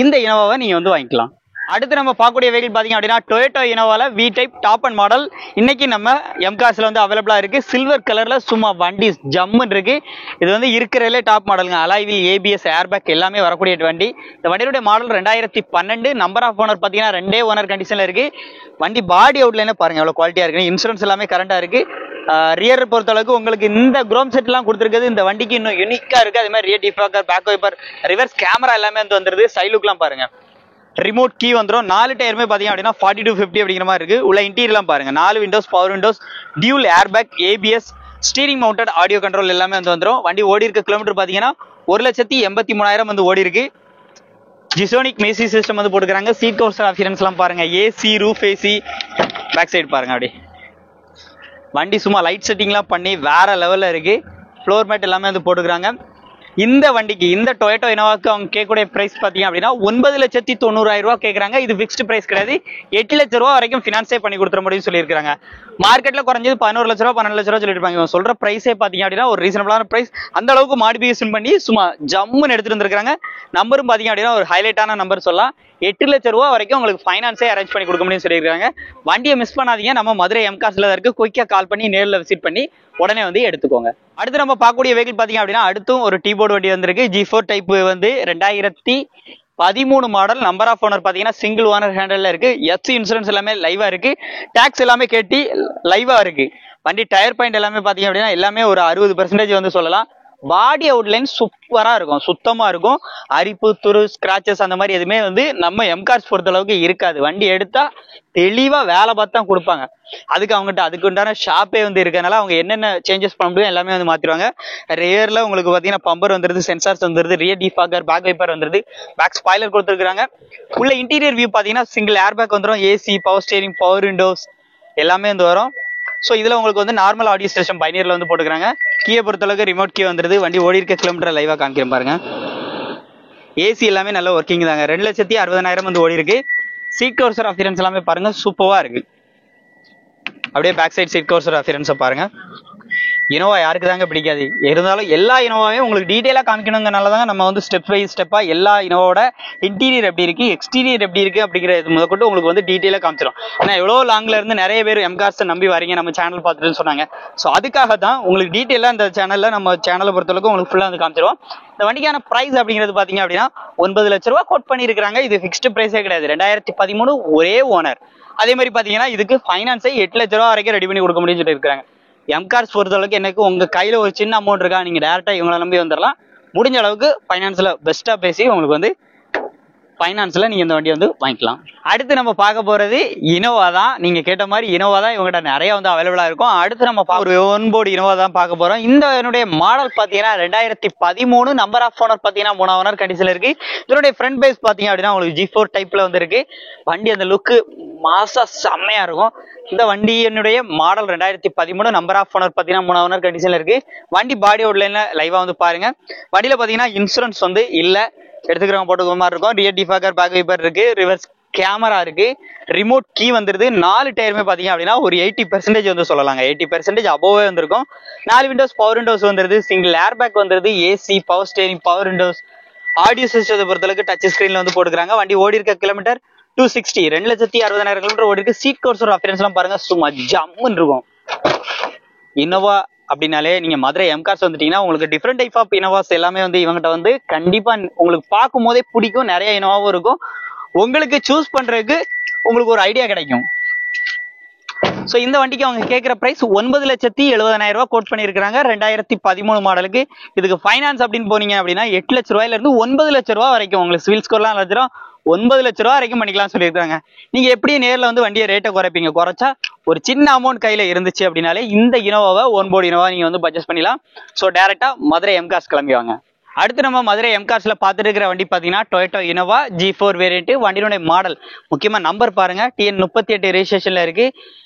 இந்த இனோவாவை நீங்க வந்து வாங்கிக்கலாம். அடுத்து நம்ம பார்க்கக்கூடிய வெஹிக்கிள் பாத்தீங்க அப்படின்னா டொயோட்டோ இனோவால V type top end model இன்னைக்கு நம்ம எம்கார்ஸ்ல வந்து அவைலபிளா இருக்கு. சில்வர் கலர்ல சும்மா வண்டி ஜம்முன்னு இருக்கு. இது வந்து இருக்கிறதுலே டாப் மாடலுங்க. அலாய்வில், ஏபிஎஸ், ஏர்பேக் எல்லாமே வரக்கூடிய வண்டி. இந்த வண்டியோட மாடல் 2012. நம்பர் ஆஃப் ஓனர் பாத்தீங்கன்னா 2 ஓனர் கண்டிஷன்ல இருக்கு. வண்டி பாடி அவுட்லைனே பாருங்க எவ்வளவு குவாலிட்டியா இருக்கு. இன்சூரன்ஸ் எல்லாமே கரண்டா இருக்கு. ரியர் பொறுத்த அளவுக்கு உங்களுக்கு இந்த குரோம் செட் எல்லாம் கொடுத்துருக்குது. இந்த வண்டிக்கு இன்னும் யூனிக்கா இருக்கு. அதே மாதிரி rear defogger, back wiper, reverse camera எல்லாமே வந்து வந்துருது. சைலுக்குலாம் பாருங்க. ரிமோட் கீ வந்துடும். 4 டயருமே பாத்தீங்க அப்படின்னா 40 to 50 அப்படிங்கிற மாதிரி இருக்கு. உள்ள இன்டீரியர்லாம் பாருங்க. 4 windows, power windows, dual air back, ABS, steering mounted audio control எல்லாமே வந்து வந்துடும். வண்டி ஓடி இருக்க கிலோமீட்டர் பாத்தீங்கன்னா 1,83,000 வந்து ஓடி இருக்கு. ஜிசோனிக் மியூசிக் சிஸ்டம் வந்து போட்டுக்கிறாங்க. சீட் கவர்ஸ் அப்பியரன்ஸ் எல்லாம் பாருங்க. AC, roof AC, back side பாருங்க. அப்படி வண்டி சும்மா லைட் செட்டிங்லாம் பண்ணி வேற லெவல்ல இருக்கு. ஃப்ளோர் மேட் எல்லாமே வந்து போட்டுக்கிறாங்க. இந்த வண்டிக்கு இந்த டொயோட்டோ இனோவாக்கு அவங்க கேட்கக்கூடிய பிரைஸ் பாத்தீங்க அப்படின்னா 9,90,000 ரூபாய் கேட்கறாங்க. இது பிக்ஸ்ட் பிரைஸ் கிடையாது. 8 லட்ச ரூபாய் வரைக்கும் பினான்ஸே பண்ணி கொடுத்துற முடியும்னு சொல்லியிருக்காங்க. மார்க்கெட்ல குறைஞ்சது 11 லட்ச ரூபாய், 12 லட்ச ரூபாய் சொல்லிருப்பாங்க. இவங்க சொல்ற பிரைஸே பாத்தீங்க அப்படின்னா ஒரு ரீசனபிளான பிரைஸ். அந்த அளவுக்கு மாடிஃபிகேஷன் பண்ணி சும்மா ஜம்முன்னு எடுத்துட்டு வந்திருக்காங்க. நம்பரும் பாத்தீங்க அப்படின்னா ஒரு ஹைலைட்டான நம்பர் சொல்லலாம். 8 லட்ச ரூபாய் வரைக்கும் உங்களுக்கு ஃபைனான்ஸே அரேஞ்ச் பண்ணி கொடுக்க முடியும்னு சொல்லியிருக்காங்க. வண்டியை மிஸ் பண்ணாதீங்க. நம்ம மதுரை எம்கார்ஸ்ல இருக்கு. குயிக்கா கால் பண்ணி நேரில் விசிட் பண்ணி உடனே வந்து எடுத்துக்கோங்க. அடுத்து நம்ம பார்க்கக்கூடிய வெஹிக்கிள் பாத்தீங்க அப்படின்னா அடுத்தும் ஒரு டீ போர்டு வண்டி வந்திருக்கு. G4 டைப் வந்து 2013 மாடல். நம்பர் ஆஃப் ஓனர் பாத்தீங்கன்னா சிங்கிள் ஓனர் ஹேண்டல்ல இருக்கு. எஃப்சி இன்சூரன்ஸ் எல்லாமே லைவா இருக்கு. டாக்ஸ் எல்லாமே கேட்டி லைவா இருக்கு. வண்டி டயர் பாயிண்ட் எல்லாமே பாத்தீங்க அப்படின்னா எல்லாமே ஒரு 60% வந்து சொல்லலாம். பாடி அவுட்லைன் சூப்பரா இருக்கும், சுத்தமா இருக்கும். அரிப்பு, துரு, ஸ்கிராச்சஸ் அந்த மாதிரி எதுவுமே வந்து நம்ம எம்கார்ஸ் பொறுத்த அளவுக்கு இருக்காது. வண்டி எடுத்தா தெளிவா வேலை பார்த்து தான் கொடுப்பாங்க. அதுக்கு உண்டான ஷாப்பே வந்து இருக்கனால அவங்க என்னென்ன சேஞ்சஸ் பண்ண முடியும் எல்லாமே வந்து மாத்திடுவாங்க. ரியர்ல உங்களுக்கு பாத்தீங்கன்னா பம்பர் வந்துருது, சென்சார்ஸ் வந்துருது, ரியர் டிஃபாகர், பேக் வைப்பர் வந்துருது, பேக் ஸ்பாய்லர் கொடுத்துருக்காங்க. உள்ள இன்டீரியர் வியூ பாத்தீங்கன்னா சிங்கிள் ஏர் பேக் வந்துடும். AC, power steering, power Windows எல்லாமே வந்து வரும். ஸோ இதுல உங்களுக்கு வந்து நார்மல் ஆடியோ சிஸ்டம் பைனியர்ல வந்து போட்டுக்கிறாங்க. கீயை பொறுத்தளவுக்கு ரிமோட் கீ வந்துருது. வண்டி ஓடி இருக்க கிலோமீட்டர் லைவா காமிக்கிறேன் பாருங்க. ஏசி எல்லாமே நல்ல ஒர்க்கிங் தாங்க. 2,60,000 வந்து ஓடி இருக்கு. சீட் கவர்ஸ் அப்பியரன்ஸ் எல்லாமே பாருங்க, சூப்பரா இருக்கு. அப்படியே பேக் சைடு சீட் கவர்ஸ் அப்பியரன்ஸை பாருங்க. இனோவா யாருக்கு தாங்க பிடிக்காது. இருந்தாலும் எல்லா இனோவாவே உங்களுக்கு டீடைலா காமிக்கணுங்கிறனால தாங்க நம்ம வந்து ஸ்டெப் பை ஸ்டெப்பா எல்லா இனோவோட இன்டீரியர் எப்படி இருக்கு, எக்ஸ்டீரியர் எப்படி இருக்கு அப்படிங்கிறது முதற்கொண்டு உங்களுக்கு வந்து டீடைலா காமிச்சிடும். ஏன்னா எவ்வளவு லாங்ல இருந்து நிறைய பேர் எம்கார்ஸ் நம்பி வரீங்க நம்ம சேனல் பார்த்துட்டு சொன்னாங்க. ஸோ அதுக்காக தான் உங்களுக்கு டீடைலா இந்த சேனல்ல நம்ம சேனலை பொறுத்தளவுக்கு உங்களுக்கு ஃபுல்லா வந்து காமிச்சிருவோம். இந்த வண்டிக்கான பிரைஸ் அப்படிங்கிறது பாத்தீங்க அப்படின்னா 9 லட்ச ரூபாய் கோட் பண்ணிருக்காங்க. இது பிக்ஸ்ட் பிரைஸே கிடையாது. 2013 ஒரே ஓனர். அதே மாதிரி பாத்தீங்கன்னா இதுக்கு ஃபைனான்ஸை 8 லட்ச ரூபாய் வரைக்கும் ரெடி பண்ணி கொடுக்க முடியும்னு சொல்லியிருக்காங்க. எம்கார்ஸ் பொறுத்த அளவுக்கு எனக்கு உங்க கையில ஒரு சின்ன அமௌண்ட் இருக்கா, நீங்க டேரக்டா இவங்களை நம்பி வந்துடலாம். முடிஞ்ச அளவுக்கு ஃபைனான்ஸ்ல பெஸ்டா பேசி உங்களுக்கு வந்து ஃபைனான்ஸ்ல நீங்க இந்த வண்டியை வந்து வாங்கிக்கலாம். அடுத்து நம்ம பார்க்க போறது இனோவா தான். நீங்க கேட்ட மாதிரி இனோவா தான் இவங்ககிட்ட நிறைய வந்து அவைலபிளா இருக்கும். அடுத்து நம்ம ஒரு ஒன்போர்டு இனோவா தான் பார்க்க போறோம். இந்த மாடல் பாத்தீங்கன்னா 2013. நம்பர் ஆஃப் ஓனர் பாத்தீங்கன்னா 3 ஓனர் கண்டிஷன்ல இருக்கு. இதனுடைய ஃப்ரண்ட் பேஸ் பாத்தீங்க அப்படின்னா உங்களுக்கு G4 டைப்ல வந்து இருக்கு. வண்டி அந்த லுக்கு மாசா செம்மையா இருக்கும். இந்த வண்டியினுடைய மாடல் 2013. நம்பர் ஆஃப் ஓனர் பாத்தீங்கன்னா 3 ஓனர் கண்டிஷன்ல இருக்கு. வண்டி பாடி அவுட்லைன்ல லைவா வந்து பாருங்க. வண்டியில பாத்தீங்கன்னா இன்சூரன்ஸ் வந்து இல்ல, எடுத்துக்கிறவங்க போட்டுக்கிற மாதிரி இருக்கும். ரியர் டிஃபாகர், பேக் வைப்பர் இருக்கு, ரிவர்ஸ் கேமரா இருக்கு, ரிமோட் கீ வந்துருது. 4 டயருமே பாத்தீங்க அப்படின்னா ஒரு 80% வந்து சொல்லலாங்க. 80% அபோவே வந்திருக்கும். 4 விண்டோஸ், பவர் விண்டோஸ் வந்துருது, சிங்கிள் ஏர் பேக் வந்துருது, AC, power steering, power Windows, audio சிஸ்டத்தை பொறுத்தளவுக்கு டச் ஸ்கிரீன்ல வந்து போட்டுக்கிறாங்க. வண்டி ஓடி இருக்க கிலோமீட்டர் 260, 2,60,000 கிலோமீட்டர் ஓடி இருக்கு. சீட் கவர்ஸ் அப்பியரன்ஸ் எல்லாம் பாருங்க, சும்மா ஜம்முன்னு இருக்கும். இனோவா அப்படின்னாலே நீங்க மதுரை எம்கார்ஸ் வந்துட்டீங்கன்னா உங்களுக்கு டிஃப்ரெண்ட் டைப் ஆஃப் இனோவாஸ் எல்லாமே வந்து இவங்ககிட்ட வந்து கண்டிப்பா உங்களுக்கு பார்க்கும் போதே பிடிக்கும். நிறைய இனோவாவும் இருக்கும். உங்களுக்கு சூஸ் பண்றதுக்கு உங்களுக்கு ஒரு ஐடியா கிடைக்கும். ஸோ இந்த வண்டிக்கு அவங்க கேட்குற பிரைஸ் 9,70,70,000 ரூபாய் கோட் பண்ணியிருக்காங்க 2013 மாடலுக்கு. இதுக்கு ஃபைனான்ஸ் அப்படின்னு போனீங்க அப்படின்னா 8 லட்ச ரூபாயில இருந்து 9 லட்ச ரூபா வரைக்கும் உங்களுக்கு சிவில் ஸ்கோர்லாம் லட்சம் 9 லட்ச ரூபா வரைக்கும் பண்ணிக்கலாம் சொல்லியிருக்காங்க. நீங்க எப்படி நேரில் வந்து வண்டியை ரேட்டை குறைப்பீங்க? குறைச்சா ஒரு சின்ன அமௌண்ட் கையில இருந்துச்சு அப்படின்னாலே இந்த இனோவாவை ஒன்போர்டு இனோவா நீங்க வந்து பர்ச்சேஸ் பண்ணிக்கலாம். ஸோ டேரக்டா மதுரை எம்கார்ஸ் கிளம்பி வாங்க. அடுத்து நம்ம மதுரை எம்கார்ஸ்ல பார்த்துட்டு இருக்கிற வண்டி பார்த்தீங்கன்னா டொயோட்டோ இனோவா G4 வேரியன்ட். வண்டியினுடைய மாடல் முக்கியமா நம்பர் பாருங்க, TN 38 ரெஜிஸ்ட்ரேஷன்ல இருக்கு.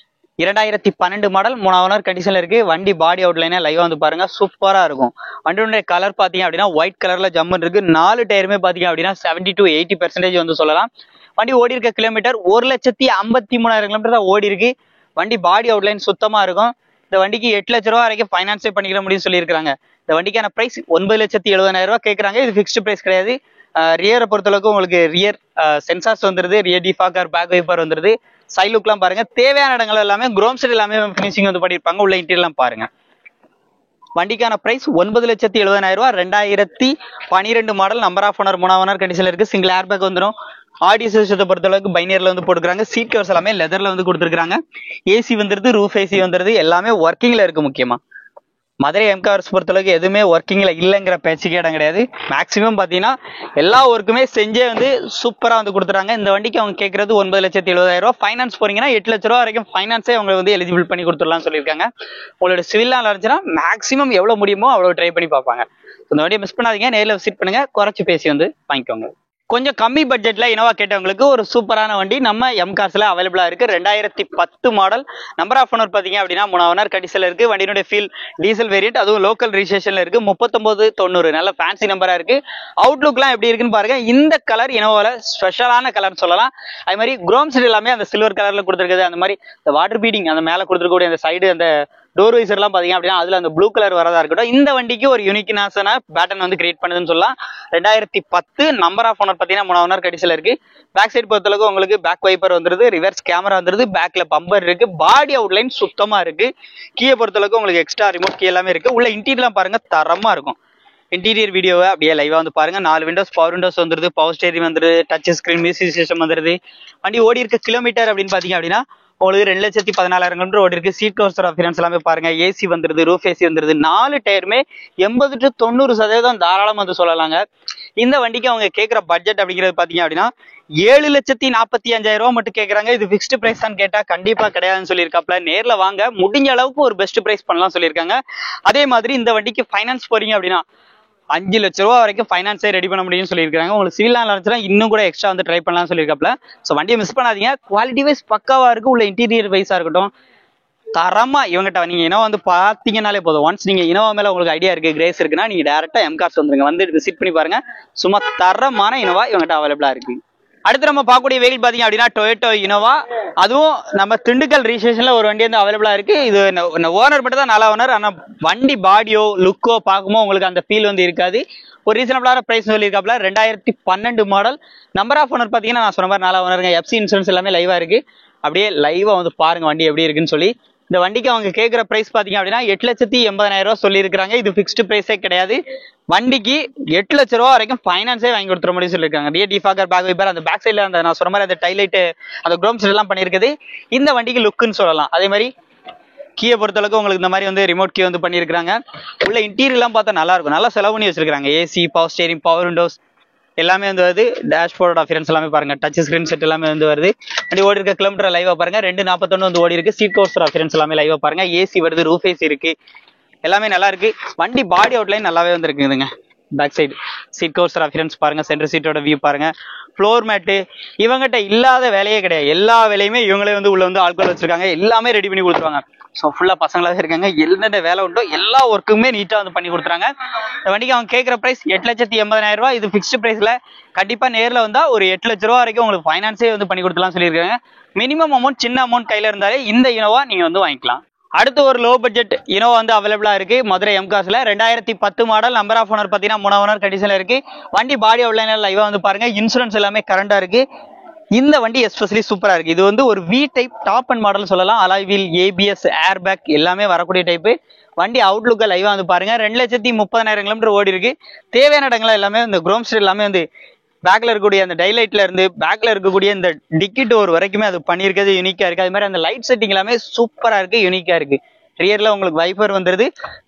2012 மாடல், 3 ஓனர் கண்டிஷன்ல இருக்கு. வண்டி பாடி அவுட்லைனா லைவா வந்து பாருங்க, சூப்பரா இருக்கும். வண்டியுடைய கலர் பாத்தீங்க அப்படின்னா ஒயிட் கலர்ல ஜம்மன் இருக்கு. 4 டயருமே பாத்தீங்க அப்படின்னா 70 to 80% வந்து சொல்லலாம். வண்டி ஓடி இருக்க கிலோமீட்டர் 1,53,000 கிலோமீட்டர் தான் ஓடி இருக்கு. வண்டி பாடி அவுட்லைன் சுத்தமா இருக்கும். இந்த வண்டிக்கு 8 லட்ச ரூபா வரைக்கும் ஃபைனான்ஸே பண்ணிக்கிற முடியும்னு சொல்லியிருக்காங்க. இந்த வண்டிக்கான பிரைஸ் 9,70,000 ரூபாய் கேட்கறாங்க. இது ஃபிக்ஸ்டு பிரைஸ் கிடையாது. ரியரை பொறுத்தளவுக்கு உங்களுக்கு ரியர் சென்சார்ஸ் வந்துருது, ரியர் டிஃபாகர், பேக் வைப்பர் வந்துருது. சைட் லுக்லாம் பாருங்க, தேவையான இடங்கள் எல்லாமே குரோம் செட் எல்லாமே ஃபினிஷிங் வந்து பண்ணிருப்பாங்க. உள்ள இன்டீரியர்லாம் பாருங்க. வண்டிக்கான பிரைஸ் 9,70,000 ரூபாய். 2012 model, number of owner 3 owner கண்டிஷன்ல இருக்கு. சிங்கிள் ஏர் பேக் வந்துடும். ஆடியோ சிஸ்டத்தை பொறுத்தளவுக்கு பைனியர்ல வந்து போட்டுக்கிறாங்க. சீட் கவர்ஸ் எல்லாமே லெதர்ல வந்து கொடுத்துருக்காங்க. ஏசி வந்துருது, ரூஃப் ஏசி வந்துருது. எல்லாமே ஒர்க்கிங்ல இருக்கு. முக்கியமா மதுரை எம்கார்ஸ் பொறுத்தளவுக்கு எதுவுமே ஒர்க்கிங்ல இல்லைங்கிற பேச்சுக்கே இடம் கிடையாது. மேக்ஸிமம் பாத்தீங்கன்னா எல்லா ஒர்க்குமே செஞ்சே வந்து சூப்பரா வந்து கொடுத்துறாங்க. இந்த வண்டிக்கு அவங்க கேட்கறது 9,70,000 ரூபாய். ஃபைனான்ஸ் போறீங்கன்னா 8 லட்ச ரூபா வரைக்கும் ஃபைனான்ஸே அவங்க வந்து எலிஜிபிள் பண்ணி கொடுத்துடலாம் சொல்லியிருக்காங்க. உங்களோட சிவில்லாம் இருந்துச்சுன்னா மேக்ஸிமம் எவ்வளவு முடியுமோ அவ்வளவு ட்ரை பண்ணி பார்ப்பாங்க. இந்த வண்டியை மிஸ் பண்ணாதீங்க, நேரில் விசிட் பண்ணுங்க, குறைச்சு பேசி வந்து வாங்கிக்கோங்க. கொஞ்சம் கம்மி பட்ஜெட்ல இனோவா கேட்டவங்களுக்கு ஒரு சூப்பரான வண்டி நம்ம எம்கார்ஸ்ல அவைலபிளா இருக்கு. 2010 மாடல், நம்பர் ஆஃப் ஓனர் பாத்தீங்க அப்படின்னா 3 ஓனர் கண்டிஷன்ல இருக்கு. வண்டியினுடைய ஃபீல் டீசல் வேரியன்ட், அதுவும் லோக்கல் ரிஜிஸ்ட்ரேஷன்ல இருக்கு. 3990 நல்ல ஃபேன்சி நம்பரா இருக்கு. அவுட்லுக்லாம் எப்படி இருக்குன்னு பாருங்க. இந்த கலர் இனோவால ஸ்பெஷலான கலர் சொல்லலாம். அது மாதிரி குரோம் செட் எல்லாமே அந்த சில்வர் கலர்ல கொடுத்துருக்குது. அந்த மாதிரி இந்த வாட்டர் பீடிங் அந்த மேல கொடுத்துருக்கக்கூடிய அந்த சைடு அந்த டோர் வைசர் எல்லாம் பாத்தீங்க அப்படின்னா அதுல அந்த ப்ளூ கலர் வரதா இருக்கட்டும். இந்த வண்டிக்கு ஒரு யூனிக்னாஸான பேட்டர்ன் வந்து கிரியேட் பண்ணுதுன்னு சொல்லலாம். 2010 நம்பர் ஆஃப் ஓனர் பாத்தீங்கன்னா 3 ஓனர் கண்டிஷன்ல இருக்கு. பேக் சைடு பொறுத்தளவுக்கு உங்களுக்கு பேக் வைப்பர் வந்துருது, ரிவர்ஸ் கேமரா வந்துருது, பேக்ல பம்பர் இருக்கு, பாடி அவுட்லைன் சுத்தமா இருக்கு. கீயை பொறுத்தளவுக்கு உங்களுக்கு எக்ஸ்ட்ரா ரிமோட் கீ எல்லாமே இருக்கு. உள்ள இன்டீரியர்லாம் பாருங்க, தரமா இருக்கும். இன்டீரியர் வீடியோவை அப்படியே லைவா வந்து பாருங்க. 4 விண்டோஸ், பவர் விண்டோஸ் வந்துருது, பவர் ஸ்டேரிங் வந்துருது, டச் ஸ்கிரீன், மியூசிக் சிஸ்டம் வந்துருது. வண்டி ஓடி இருக்க கிலோமீட்டர் அப்படின்னு பாத்தீங்க அப்படின்னா உங்களுக்கு 2,14,000 கிலோமீட்டர் ஓடி இருக்கு. சீட் கவர்ஸ் அப்பியரன்ஸ் எல்லாமே பாருங்க. ஏசி வந்துருது, ரூஃப் ஏசி வந்துருது. 4 டயருமே 80 to 90% தாராளமா வந்து சொல்லலாங்க. இந்த வண்டிக்கு அவங்க கேட்கிற பட்ஜெட் அப்படிங்கிறது பாத்தீங்க அப்படின்னா 7,45,000 ரூபாய் மட்டும் கேட்கறாங்க. இது ஃபிக்ஸ்டு பிரைஸ் தான் கேட்டா கண்டிப்பா கிடையாதுன்னு சொல்லியிருக்காப்ல. நேர்ல வாங்க, முடிஞ்ச அளவுக்கு ஒரு பெஸ்ட் பிரைஸ் பண்ணலாம் சொல்லியிருக்காங்க. அதே மாதிரி இந்த வண்டிக்கு ஃபைனான்ஸ் போறீங்க அப்படின்னா 5 லட்ச ரூபா வரைக்கும் ஃபைனான்ஸே ரெடி பண்ண முடியும்னு சொல்லியிருக்காங்க. உங்களுக்கு சிவில்லாம் இருந்துச்சுன்னா இன்னும் கூட எக்ஸ்ட்ரா வந்து ட்ரை பண்ணலாம்னு சொல்லியிருக்காப்ல. ஸோ வண்டியை மிஸ் பண்ணாதீங்க. குவாலிட்டி வைஸ் பக்காவா இருக்கு. உள்ள இன்டீரியர் வைஸா இருக்கட்டும் தரமா இவங்ககிட்ட நீங்க இனோவா வந்து பாத்தீங்கன்னாலே போதும். ஒன்ஸ் நீங்க இனோவா மேல உங்களுக்கு ஐடியா இருக்கு, கிரேஸ் இருக்குன்னா நீங்க டேரக்டா எம்கார்ஸ் வந்துருங்க, வந்து விசிட் பண்ணி பாருங்க. சும்மா தரமான இனோவா இவங்ககிட்ட அவைலபிளா இருக்கு. அடுத்து நம்ம பார்க்கக்கூடிய வெஹிக்கிள் பாத்தீங்க அப்படின்னா டொயோட்டோ இனோவா. அதுவும் நம்ம திண்டுக்கல் ரிஜிஸ்ட்ரேஷன்ல ஒரு வண்டி வந்து அவைலபிளா இருக்கு. இது ஓனர் மட்டும் தான் 4 ஓனர். ஆனா வண்டி பாடியோ லுக்கோ பார்க்கும்போது உங்களுக்கு அந்த ஃபீல் வந்து இருக்காது. ஒரு ரீசனபிளான பிரைஸ் சொல்லியிருக்காப்ல. 2012 மாடல், நம்பர் ஆஃப் ஓனர் பாத்தீங்கன்னா நான் சொன்ன மாதிரி 4 ஓனருங்க. எஃப்சி இன்சூரன்ஸ் எல்லாமே லைவா இருக்கு. அப்படியே லைவா வந்து பாருங்க வண்டி எப்படி இருக்குன்னு சொல்லி. இந்த வண்டிக்கு அவங்க கேட்கிற பிரைஸ் பாத்தீங்க அப்படின்னா 8,80,000 ரூபாய் சொல்லியிருக்காங்க. இது ஃபிக்ஸ்டு பிரைஸே கிடையாது. வண்டிக்கு 8 லட்ச ரூபா வரைக்கும் ஃபைனான்ஸே வாங்கி கொடுத்துற மாதிரி சொல்லியிருக்காங்க. ரியர் டிஃபாகர், பேக் வைப்பர், அந்த பேக் சைட்ல அந்த நான் சொன்ன மாதிரி அந்த டைலைட், அந்த குரோம் செட் எல்லாம் பண்ணியிருக்குது. இந்த வண்டிக்கு லுக்குன்னு சொல்லலாம். அதே மாதிரி கீயை பொறுத்தளவுக்கு உங்களுக்கு இந்த மாதிரி வந்து ரிமோட் கீ வந்து பண்ணியிருக்காங்க. உள்ள இன்டீரியர் எல்லாம் பார்த்தா நல்லா இருக்கும். நல்லா செலவு பண்ணி வச்சிருக்காங்க. AC, power steering, power Windows எல்லாமே வந்து வருது. டேஷ்போர்ட் அப்பியரன்ஸ் எல்லாமே பாருங்க. டச் ஸ்கிரீன் செட் எல்லாமே வந்து வருது. வண்டி ஓடி இருக்க கிலோமீட்டர் லைவா பாருங்க. 241 வந்து ஓடி இருக்கு. சீட் கவர்ஸ் அப்பியரன்ஸ் எல்லாமே லைவா பாருங்க. ஏசி வருது, ரூஃப் ஏசி இருக்கு, எல்லாமே நல்லா இருக்கு. வண்டி பாடி அவுட்லைன் நல்லாவே வந்து இருக்குதுங்க. Back side seat covers appearance பாருங்க. சென்டர் சீட்டோட வியூ பாருங்க. ஃப்ளோர் மேட்டு இவங்ககிட்ட இல்லாத வேலையே கிடையாது. எல்லா வேலையுமே இவங்களே வந்து உள்ள வந்து ஆட்கள் வச்சிருக்காங்க. எல்லாமே ரெடி பண்ணி கொடுத்துருவாங்க. ஸோ ஃபுல்லா பசங்களாக இருக்காங்க. என்னென்ன வேலை உண்டோ எல்லா ஒர்க்குமே நீட்டா வந்து பண்ணி கொடுத்துறாங்க. இந்த வண்டிக்கு அவங்க கேட்கிற பிரைஸ் 8,80,000 ரூபாய். இது ஃபிக்ஸ்டு பிரைஸ்ல. கண்டிப்பா நேரில் வந்தா ஒரு 8 லட்ச ரூபா வரைக்கும் உங்களுக்கு ஃபைனான்ஸே வந்து பண்ணி கொடுத்துலாம் சொல்லியிருக்காங்க. மினிமம் அமௌண்ட், சின்ன அமௌண்ட் கையில இருந்தாலே இந்த இனோவா நீங்க வந்து வாங்கிக்கலாம். அடுத்து ஒரு லோ பட்ஜெட் இனோவா வந்து அவைலபிளா இருக்கு மதுரை எம்கார்ஸ்ல. 2010 மாடல், நம்பர் ஆஃப் ஓனர் பாத்தீங்கன்னா 3 ஓனர் கண்டிஷன்ல இருக்கு. வண்டி பாடி அவுட்லைன்ல லைவா வந்து பாருங்க. இன்சூரன்ஸ் எல்லாமே கரண்டா இருக்கு. இந்த வண்டி எஸ்பெஷலி சூப்பரா இருக்கு. இது வந்து ஒரு V type top end model சொல்லலாம். Alloy wheel, ABS, air bag எல்லாமே வரக்கூடிய டைப்பு வண்டி. அவுட்லுக்கா லைவா வந்து பாருங்க. 2,30,000 கிலோமீட்டர் ஓடி இருக்கு. தேவையான இடங்கள் எல்லாமே இந்த குரோம்ஸ் எல்லாமே வந்து பேக்ல இருக்கக்கூடிய அந்த டைலைட்ல இருந்து பேக்ல இருக்கக்கூடிய இந்த டிக்கி டோர் வரைக்குமே அது பண்ணியிருக்கிறது யூனிக்கா இருக்கு. அது மாதிரி அந்த லைட் செட்டிங் எல்லாமே சூப்பரா இருக்கு, யூனிக்கா இருக்கு. ரியர்ல உங்களுக்கு வைப்பர் வந்துருது.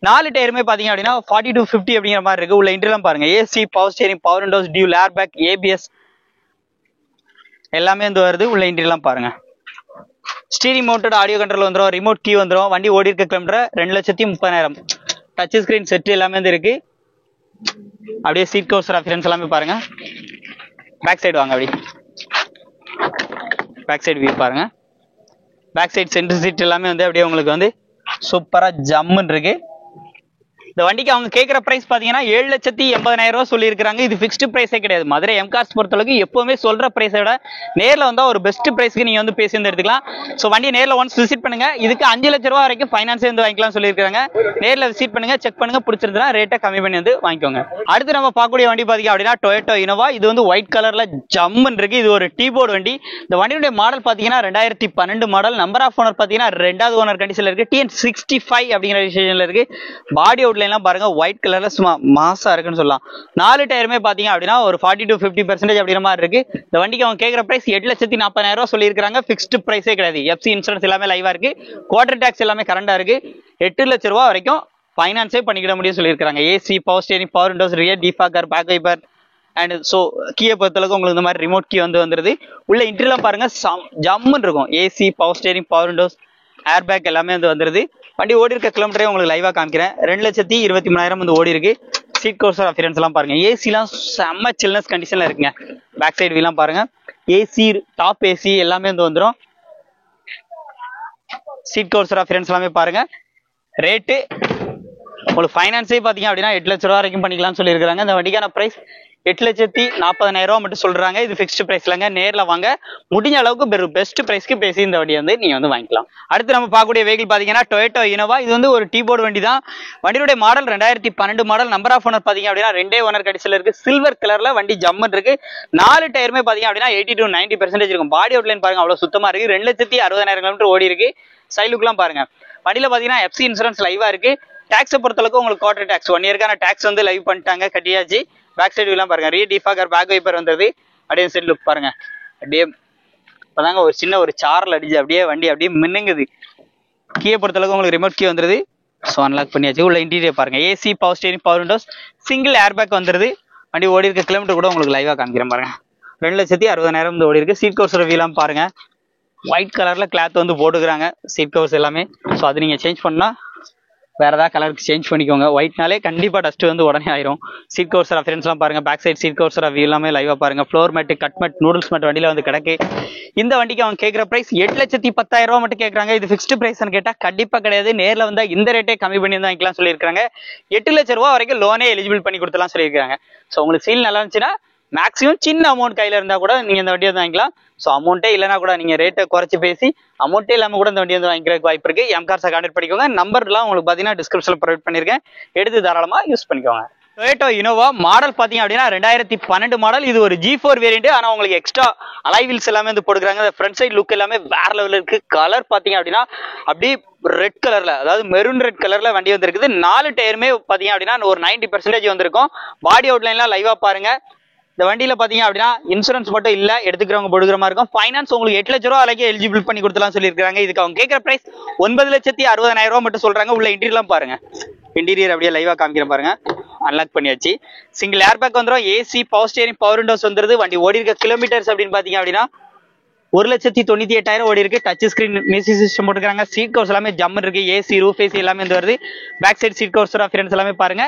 4 டயருமே பாத்தீங்க அப்படின்னா 40 to 50 அப்படிங்கிற மாதிரி இருக்கு. உள்ள இன்டர்லாம் பாருங்க. AC, power steering, power windows, dual air back, ABS எல்லாமே வந்து வருது. உள்ள இன்டர்லாம் பாருங்க. ஸ்டீரிங் மவுண்டட் ஆடியோ கண்ட்ரோல் வந்துடும், ரிமோட் கீ வந்துடும். வண்டி ஓடி இருக்க கிலோமீட்டர் 2,30,000. டச் ஸ்கிரீன் செட் எல்லாமே வந்து இருக்கு. அப்படியே சீட் கவர்ஸ் ரெஃபரன்ஸ் எல்லாமே பாருங்க. பேக் சைடு வாங்க. அப்படி பேக் சைடு வியூ பாருங்க. பேக் சைடு சென்டர் சீட் எல்லாமே வந்து அப்படியே உங்களுக்கு வந்து சூப்பரா ஜம்முன்னு இருக்கு. இந்த வண்டிக்கு அவங்க கேட்குற பிரைஸ் பார்த்தீங்கன்னா 7,80,000 ரூபா சொல்லியிருக்காங்க. இது ஃபிக்ஸ்டு பிரைஸே கிடையாது. மதுரை எம்கார்ஸ் பொறுத்தளவுக்கு எப்பவுமே சொல்ற பிரைஸை விட நேரில் வந்தால் ஒரு பெஸ்ட் பிரைஸ்க்கு நீங்கள் வந்து பேசி வந்து எடுத்துக்கலாம். ஸோ வண்டியை நேரில் ஒன்ஸ் விசிட் பண்ணுங்க. இதுக்கு 5 லட்ச ரூபா வரைக்கும் ஃபைனான்ஸே வந்து வாங்கிக்கலாம் சொல்லியிருக்காங்க. நேரில் விசிட் பண்ணுங்க, செக் பண்ணுங்க, பிடிச்சிருந்தா ரேட்டை கம்மி பண்ணி வந்து வாங்கிக்கோங்க. அடுத்து நம்ம பார்க்கக்கூடிய வண்டி பார்த்தீங்க அப்படின்னா டொயோட்டோ இனோவா. இது வந்து ஒயிட் கலர்ல ஜம்முன்னு இருக்கு. இது ஒரு டீ போர்டு வண்டி. இந்த வண்டியுடைய மாடல் பார்த்தீங்கன்னா 2012 மாடல். நம்பர் ஆஃப் ஓனர் பார்த்தீங்கன்னா 2வது ஓனர் கண்டிஷன்ல இருக்கு. TN65 அப்படிங்கிற விஷயம்ல இருக்கு. பாடி அவுட்ல பாருங்க ஒயிட் கலர்ல சும்மா மாசா இருக்குன்னு சொல்லலாம். 4 டயருமே பாத்தீங்க அப்படின்னா ஒரு 40 to 50% அப்படிங்கிற மாதிரி இருக்கு. இந்த வண்டிக்கு அவங்க கேட்கிற பிரைஸ் 8,40,000 ரூபா சொல்லியிருக்காங்க. ஃபிக்ஸ்டு பிரைஸே கிடையாது. எஃப்சி இன்சூரன்ஸ் எல்லாமே லைவா இருக்கு. குவார்டர் டாக்ஸ் எல்லாமே கரண்டா இருக்கு. 8 லட்ச ரூபா வரைக்கும் ஃபைனான்ஸே பண்ணிக்கிட முடியும் சொல்லியிருக்காங்க. AC, power steering, power windows, rear defogger, back wiper and so கீயை பொறுத்தளவுக்கு உங்களுக்கு இந்த மாதிரி ரிமோட் கீ வந்துருது. உள்ள இன்டர்லாம் பாருங்க ஜம்முன்னு இருக்கும். AC, power steering, power Windows, ஏர் பேக் எல்லாமே வந்து வந்துருது. வண்டி ஓடி இருக்க கிலோமீட்டரே உங்களுக்கு லைவா காமிக்கிறேன். 2,23,000 வந்து ஓடி இருக்கு. சீட் கவர்ஸ் அஃபியரன்ஸ் எல்லாம் பாருங்க. ஏசிலாம் செம்ம சில்னஸ் கண்டிஷன்ல இருக்குங்க. பேக் சைடு வீலாம் பாருங்க. ஏசி, டாப் ஏசி எல்லாமே வந்து வந்துடும். சீட் கவர்ஸ் அஃபியரன்ஸ் எல்லாமே பாருங்க. ரேட்டு உங்களுக்கு ஃபைனான்ஸே பாத்தீங்க அப்படின்னா 8 லட்ச ரூபா வரைக்கும் பண்ணிக்கலாம்னு சொல்லியிருக்காங்க. இந்த வண்டிக்கான பிரைஸ் 8,40,000 ரூபா மட்டும் சொல்றாங்க. இது ஃபிக்ஸ்டு பிரைஸ் இல்லைங்க. நேரில் வாங்க, முடிஞ்ச அளவுக்கு பெஸ்ட் பிரைஸ்க்கு பேசி இந்த வண்டி வந்து நீங்க வந்து வாங்கிக்கலாம். அடுத்து நம்ம பார்க்கக்கூடிய வெஹிக்கிள் பாத்தீங்கன்னா டொயோட்டோ இனோவா. இது வந்து ஒரு டீ போர்டு வண்டி தான். வண்டியுடைய model 2012 model. Number of owner பாத்தீங்க அப்படின்னா 2 ஓனர் கண்டிஷன்ல இருக்கு. சில்வர் கலர்ல வண்டி ஜம்மன் இருக்கு. 4 டயருமே பாத்தீங்க அப்படின்னா 80 to 90% இருக்கும். பாடி அவுட்லைன் பாருங்க, அவ்வளவு சுத்தமா இருக்கு. 2,60,000 கிலோமீட்டர் ஓடி இருக்கு. சைலுக்குலாம் பாருங்க. வண்டியில பாத்தீங்கன்னா எஃப்சி இன்சூரன்ஸ் லைவா இருக்கு. டாக்ஸை பொறுத்தளவுக்கு உங்களுக்கு குவார்டர் டாக்ஸ் 1 இயர்க்கான டாக்ஸ் வந்து லைவ் பண்ணிட்டாங்க, கட்டியாச்சு. பேக் சைடு எல்லாம் பாருங்க. ரீ டிஃபாகர், பேக் வைப்பர் வந்தது. அப்படியே சைடு லுக் பாருங்க. அப்படியே இப்பதாங்க ஒரு சின்ன ஒரு சாரல் அடிச்சு அப்படியே வண்டி அப்படியே மின்னுங்குது. கீயை பொறுத்தளவுக்கு உங்களுக்கு ரிமோட் கீ வந்துருது. ஸோ அன்லாக் பண்ணியாச்சு. உள்ள இன்டீரியர் பாருங்க. AC, power steering, power Windows, single air back வந்துருது. வண்டி ஓடி இருக்க கிலோமீட்டர் கூட உங்களுக்கு லைவா காமிக்கிறேன் பாருங்க. 2,60,000 வந்து ஓடி இருக்கு. சீட் கவர்ஸ் ரிவ்யூலாம் பாருங்க. ஒயிட் கலர்ல கிளாத் வந்து போட்டுக்கிறாங்க சீட் கவர்ஸ் எல்லாமே. ஸோ அது நீங்க சேஞ்ச் பண்ணா வேற ஏதாவது கலருக்கு சேஞ்ச் பண்ணிக்கோங்க. ஒயிட்னாலே கண்டிப்பா டஸ்ட் வந்து உடனே ஆயிரும். சீட் கவர்ஸ் ரெஃபரன்ஸ் எல்லாம் பாருங்க. Back side seat covers view எல்லாமே லைவா பாருங்க. Floor mat, cut mat, noodles mat வண்டியில வந்து கிடக்கு. இந்த வண்டிக்கு அவங்க கேட்கிற பிரைஸ் 8,10,000 ரூபா மட்டும் கேட்கறாங்க. இது ஃபிக்ஸ்டு பிரைஸ் கேட்டா கண்டிப்பா கிடையாது. நேரில் வந்தா இந்த ரேட்டே கம்மி பண்ணி தான் வாங்கிக்கலாம் சொல்லியிருக்காங்க. 8 லட்ச ரூபா வரைக்கும் லோனே எலிஜிபிள் பண்ணி கொடுத்தலாம் சொல்லியிருக்காங்க. ஸோ உங்களுக்கு சீல் நல்லா இருந்துச்சுன்னா மேக்ஸிமம் சின்ன அமௌண்ட் கையில இருந்தா கூட நீங்க இந்த வண்டியை வந்து வாங்கிக்கலாம். ஸோ அமௌண்ட்டே இல்லைனா கூட நீங்க ரேட்டை குறைச்சி பேசி அமௌண்ட்டே இல்லாம கூட இந்த வண்டி வந்து வாங்கிக்கிறதுக்கு வாய்ப்பு இருக்கு. எம்கார்ஸை கான்டெக்ட் பண்ணிக்கோங்க. நம்பர்லாம் உங்களுக்கு பாத்தீங்கன்னா டிஸ்கிரிப்ஷன்ல ப்ரொவைட் பண்ணிருக்கேன். எடுத்து தாராளமா யூஸ் பண்ணிக்கோங்க. டொயோட்டோ இனோவா மாடல் பாத்தீங்க அப்படின்னா 2012 மாடல். இது ஒரு G4 வேரியன்ட். ஆனா உங்களுக்கு எக்ஸ்ட்ரா அலாய் வீல்ஸ் எல்லாமே வந்து போட்டுக்கிறாங்க. ஃப்ரண்ட் சைடு லுக் எல்லாமே வேற லெவலில் இருக்கு. கலர் பாத்தீங்க அப்படின்னா அப்படியே ரெட் கலர்ல, அதாவது மெரூன் ரெட் கலர்ல வண்டி வந்து இருக்குது. 4 டயருமே பாத்தீங்க அப்படின்னா ஒரு 90% வந்திருக்கும். பாடி அவுட்லைன்லாம் லைவா பாருங்க. இந்த வண்டியில பாத்தீங்க அப்படின்னா இன்சூரன்ஸ் மட்டும் இல்ல, எடுத்துக்கிறவங்க போடுக்கிற மாதிரி இருக்கும். ஃபைனான்ஸ் உங்களுக்கு 8 லட்ச ரூபா வரைக்கும் எலிஜிபிள் பண்ணி கொடுத்தலாம் சொல்லியிருக்காங்க. இதுக்கு அவங்க கேட்கிற பிரைஸ் 9,60,000 ரூபா மட்டும் சொல்றாங்க. உள்ள இன்டீரியர்லாம் பாருங்க. இன்டீரியர் அப்படியே லைவா காமிக்கிற பாருங்க. அன்லாக் பண்ணியாச்சு. சிங்கிள் ஏர் பேக் வந்துடும். AC, power steering, power Windows வந்துருது. வண்டி ஓடி இருக்க கிலோமீட்டர்ஸ் அப்படின்னு பாத்தீங்க அப்படின்னா 1,98,000 ஓடி இருக்கு. டச் ஸ்கிரீன் மியூசிக் சிஸ்டம் போட்டுருக்காங்க. சீட் கவர்ஸ் எல்லாமே ஜம்மன் இருக்கு. ஏசி, ரூஃப் ஏசி எல்லாமே வந்து வருது. Back side seat covers friends எல்லாமே பாருங்க.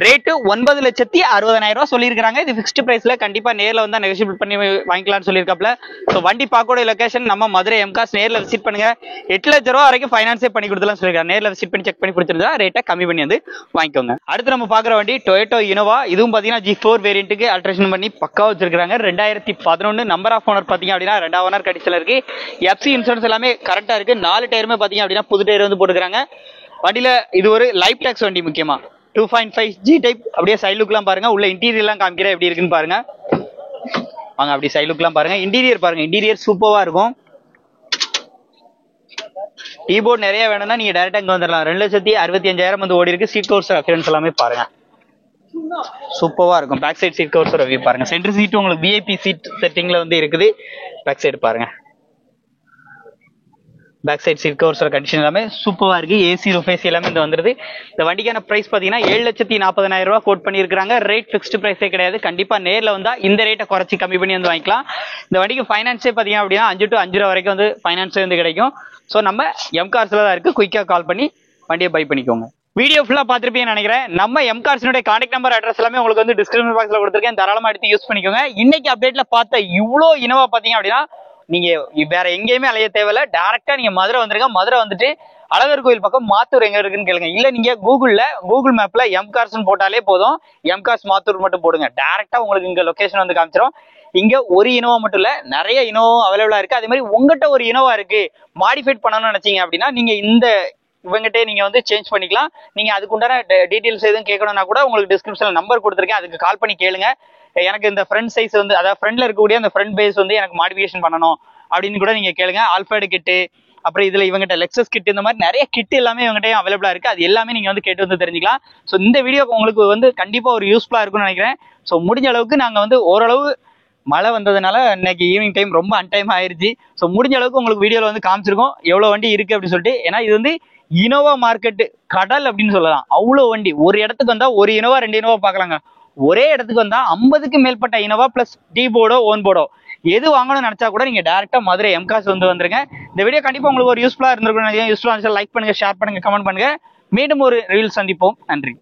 ரேட்டு 9,60,000 ரூபா சொல்லியிருக்காங்க. இது ஃபிக்ஸ்டு பிரைஸ்ல கண்டிப்பா நேரில் வந்து நெகோஷியபிள் பண்ணி வாங்கிக்கலாம்னு சொல்லியிருக்காப்ல. ஸோ வண்டி பார்க்கக்கூடிய லொகேஷன் நம்ம மதுரை எம்கார்ஸ். நேரில் விசிட் பண்ணுங்க. 8 லட்ச ரூபா வரைக்கும் ஃபைனான்ஸே பண்ணி கொடுத்தலாம் சொல்லியிருக்காங்க. நேரில் விசிட் பண்ணி செக் பண்ணி கொடுத்துருந்தா ரேட்டை கம்மி பண்ணி வந்து வாங்கிக்கோங்க. அடுத்து நம்ம பார்க்குற வண்டி டொயோட்டோ இனோவா. இதுவும் பார்த்தீங்கன்னா G4 வேரியன்ட்டுக்கு ஆல்ட்ரேஷன் பண்ணி பக்கா வச்சிருக்காங்க. 2011 நம்பர் ஆஃப் ஓனர் பார்த்தீங்க அப்படின்னா 2 ஓனர் கண்டிஷன்ல இருக்கு. எஃப்சி இன்சூரன்ஸ் எல்லாமே கரெக்டா இருக்கு. 4 டயருமே பாத்தீங்க அப்படின்னா புது டயர் வந்து போட்டுக்கிறாங்க. வண்டியில இது ஒரு லைஃப் டாக்ஸ் வண்டி. முக்கியமா 2.5 G டைப். அப்படியே சைட் லுக்லாம் பாருங்க. உள்ள இன்டீரியர் எல்லாம் காமிக்கிறேன் எப்படி இருக்குன்னு பாருங்க. வாங்க அப்படி சைடு லுக்லாம் பாருங்க. இன்டீரியர் பாருங்க, இன்டீரியர் சூப்பரா இருக்கும். கீபோர்ட் நிறைய வேணும்னா நீங்க டைரக்டா இங்க வந்துடலாம். 2,65,000 வந்து ஓடி இருக்கு. சீட் கவர்ஸ் அப்பியரன்ஸ் எல்லாமே பாருங்க, சூப்பரா இருக்கும். Back side seat covers review பாருங்க. சென்டர் சீட் உங்களுக்கு விஐபி சீட் செட்டிங்ல வந்து இருக்குது. பேக் சைடு பாருங்க, back side seat covers condition எல்லாமே சூப்பரா இருக்கு. ஏசி ரூஃபேசி எல்லாமே இந்த வந்துருது. இந்த வண்டிக்கான பிரைஸ் பாத்தீங்கன்னா 7,40,000 ரூபாய் கோட் பண்ணிருக்காங்க. ரேட் ஃபிக்ஸ்டு பிரைஸே கிடையாது. கண்டிப்பா நேர்ல வந்தா இந்த ரேட்டை குறைச்சி கம்மி பண்ணி வந்து வாங்கிக்கலாம். இந்த வண்டிக்கு ஃபைனான்ஸே பாத்தீங்க அப்படின்னா 5 to 5.5 வரைக்கும் வந்து ஃபைனான்ஸே வந்து கிடைக்கும். ஸோ நம்ம எம்கார்ஸ்ல தான் இருக்கு. குயிக்கா கால் பண்ணி வண்டியை பை பண்ணிக்கோங்க. வீடியோ ஃபுல்லா பார்த்திருப்பீங்கன்னு நினைக்கிறேன். நம்ம எம்கார்ஸ்னுடைய கான்டாக்ட் நம்பர் அட்ரஸ் எல்லாமே உங்களுக்கு வந்து டிஸ்கிரிப்ஷன் பாக்ஸ்ல கொடுத்துருக்கேன். தாராளமா எடுத்து யூஸ் பண்ணிக்கோங்க. இன்னைக்கு அப்டேட்ல பார்த்த இவ்வளோ இனோவா பாத்தீங்க அப்படின்னா நீங்க வேற எங்கேயுமே அலைய தேவையில்ல. டைரக்டா நீங்க மதுரை வந்துருங்க. மதுரை வந்துட்டு அழகர் கோயில் பக்கம் மாத்தூர் எங்க இருக்குன்னு கேளுங்க. இல்ல நீங்க கூகுள் மேப்ல எம்கார்ஸ் போட்டாலே போதும். எம்கார்ஸ் மாத்தூர் மட்டும் போடுங்க. டைரக்டா உங்களுக்கு இங்க லொகேஷன் வந்து காமிச்சிரும். இங்க ஒரு இனோவா மட்டும் இல்ல, நிறைய இனோவா அவைலபிளா இருக்கு. அதே மாதிரி உங்ககிட்ட ஒரு இனோவா இருக்கு, மாடிஃபைட் பண்ணணும்னு நினைச்சீங்க அப்படின்னா நீங்க இந்த இவங்ககிட்ட நீங்க வந்து சேஞ்ச் பண்ணிக்கலாம். நீங்க அதுக்குண்டான டீடைல்ஸ் எதுவும் கேட்கணும்னா கூட உங்களுக்கு டிஸ்கிரிப்ஷன்ல நம்பர் கொடுத்துருக்கேன். அதுக்கு கால் பண்ணி கேளுங்க. எனக்கு இந்த ஃப்ரண்ட் சைஸ் வந்து அதாவது ஃப்ரண்ட்ல இருக்கக்கூடிய அந்த ஃப்ரண்ட் பேஸ் வந்து எனக்கு மாடிஃபிகேஷன் பண்ணணும் அப்படின்னு கூட நீங்க கேளுங்க. ஆல்ஃபைடு கிட்டு, அப்புறம் இதுல இவங்ககிட்ட லெக்ஸஸ் கிட், இந்த மாதிரி நிறைய கிட் எல்லாமே இவங்ககிட்ட அவைலபிளா இருக்கு. அது எல்லாமே நீங்க வந்து கேட்டு வந்து தெரிஞ்சுக்கலாம். ஸோ இந்த வீடியோ உங்களுக்கு வந்து கண்டிப்பா ஒரு யூஸ்ஃபுல்லா இருக்கும்னு நினைக்கிறேன். ஸோ முடிஞ்ச அளவுக்கு நாங்க வந்து ஓரளவு மழை வந்ததுனால இன்னைக்கு ஈவினிங் டைம் ரொம்ப அன்டைம் ஆயிருச்சு. ஸோ முடிஞ்ச அளவுக்கு உங்களுக்கு வீடியோல வந்து காமிச்சிருக்கோம் எவ்வளவு வண்டி இருக்கு அப்படின்னு சொல்லிட்டு. ஏன்னா இது வந்து இனோவா மார்க்கெட் கடல் அப்படின்னு சொல்லலாம். அவ்வளவு வண்டி ஒரு இடத்துக்கு வந்தா ஒரு இனோவா 2 இனோவா பாக்கலாங்க. ஒரே இடத்துக்கு வந்தா 50க்கு மேற்பட்ட இனோவா பிளஸ் டீ போர்டோ ஓன் போர்டோ எது வாங்கணும்னு நினைச்சா கூட நீங்க டைரக்டா மதுரை எம்கார்ஸ் வந்து வந்துருங்க. இந்த வீடியோ கண்டிப்பா உங்களுக்கு ஒரு யூஸ்ஃபுல்லா இருந்திருக்கும். யூஸ்ஃபுல்லா லைக் பண்ணுங்க, ஷேர் பண்ணுங்க, கமெண்ட் பண்ணுங்க. மீண்டும் ஒரு ரிவ்யூ சந்திப்போம். நன்றி.